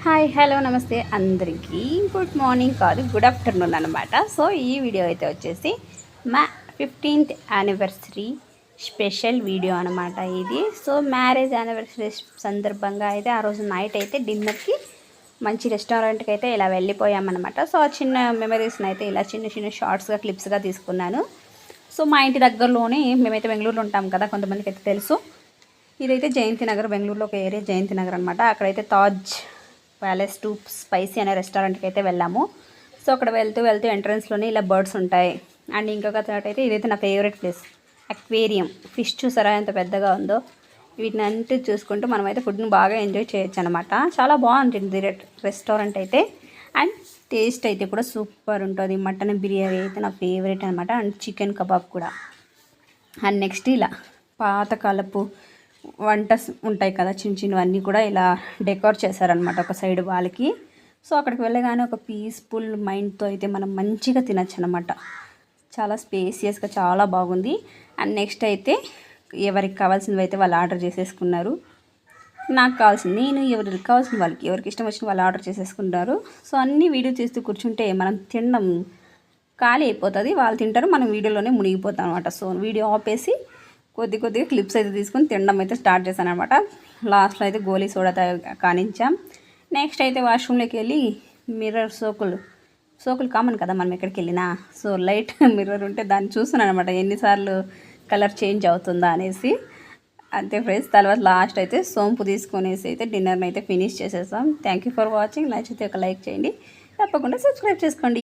Hi hello నమస్తే అందరికీ good morning కాదు గుడ్ ఆఫ్టర్నూన్ అనమాట. సో ఈ వీడియో అయితే వచ్చేసి మా 15th యానివర్సరీ స్పెషల్ వీడియో అనమాట ఇది. సో మ్యారేజ్ యానివర్సరీ సందర్భంగా అయితే ఆ రోజు నైట్ అయితే డిన్నర్కి మంచి రెస్టారెంట్కి అయితే ఇలా వెళ్ళిపోయామన్నమాట. సో ఆ చిన్న మెమరీస్ని అయితే ఇలా చిన్న చిన్న షార్ట్స్గా క్లిప్స్గా తీసుకున్నాను. సో మా ఇంటి దగ్గరలోనే మేమైతే బెంగళూరులో ఉంటాం కదా, కొంతమందికి అయితే తెలుసు. ఇదైతే జయంతి నగర్, బెంగళూరులో ఒక ఏరియా జయంతి నగర్ అనమాట. అక్కడైతే తాజ్ ప్యాలెస్ టూ స్పైసీ అనే రెస్టారెంట్కి అయితే వెళ్ళాము. సో అక్కడ వెళ్తూ ఎంట్రన్స్లోనే ఇలా బర్డ్స్ ఉంటాయి. అండ్ ఇంకొక థాట్ అయితే ఇదైతే నా ఫేవరెట్ ప్లేస్, అక్వేరియం. ఫిష్ చూసారా ఎంత పెద్దగా ఉందో. వీటిని అంటే చూసుకుంటూ మనమైతే ఫుడ్ని బాగా ఎంజాయ్ చేయొచ్చు అనమాట. చాలా బాగుంటుంది రెస్టారెంట్ అయితే. అండ్ టేస్ట్ అయితే కూడా సూపర్ ఉంటుంది. మటన్ బిర్యానీ అయితే నా ఫేవరెట్ అనమాట. అండ్ చికెన్ కబాబ్ కూడా. అండ్ నెక్స్ట్ ఇలా పాతకాలపు వంట ఉంటాయి కదా, చిన్న చిన్నవన్నీ కూడా ఇలా డెకోర్ చేశారనమాట ఒక సైడ్ వాళ్ళకి. సో అక్కడికి వెళ్ళగానే ఒక పీస్ఫుల్ మైండ్తో అయితే మనం మంచిగా తినచ్చు అనమాట. చాలా స్పేసియస్గా చాలా బాగుంది. అండ్ నెక్స్ట్ అయితే ఎవరికి కావాల్సినవి అయితే వాళ్ళు ఆర్డర్ చేసేసుకున్నారు. నాకు కావాల్సింది నేను, ఎవరికి కావాల్సిన వాళ్ళకి, ఎవరికి ఇష్టం వచ్చిన వాళ్ళు ఆర్డర్ చేసేసుకుంటారు. సో అన్నీ వీడియో చేస్తూ కూర్చుంటే మనం తినడం ఖాళీ అయిపోతుంది. వాళ్ళు తింటారు, మనం వీడియోలోనే మునిగిపోతాం అనమాట. సో వీడియో ఆపేసి కొద్దిగా క్లిప్స్ అయితే తీసుకొని తినడం అయితే స్టార్ట్ చేశాను అనమాట. లాస్ట్లో అయితే గోలీ సోడా కానించాం. నెక్స్ట్ అయితే వాష్రూమ్లోకి వెళ్ళి మిర్రర్ సోకులు కామన్ కదా మనం ఎక్కడికి వెళ్ళినా. సో లైట్ మిర్రర్ ఉంటే దాన్ని చూస్తున్నాను అనమాట, ఎన్నిసార్లు కలర్ చేంజ్ అవుతుందా అనేసి. అంతే ఫ్రెండ్స్. తర్వాత లాస్ట్ అయితే సోంపు తీసుకొనేసి అయితే డిన్నర్ని అయితే ఫినిష్ చేసేసాం. Thank you for watching. నచ్చితే ఒక లైక్ చేయండి, తప్పకుండా సబ్స్క్రైబ్ చేసుకోండి.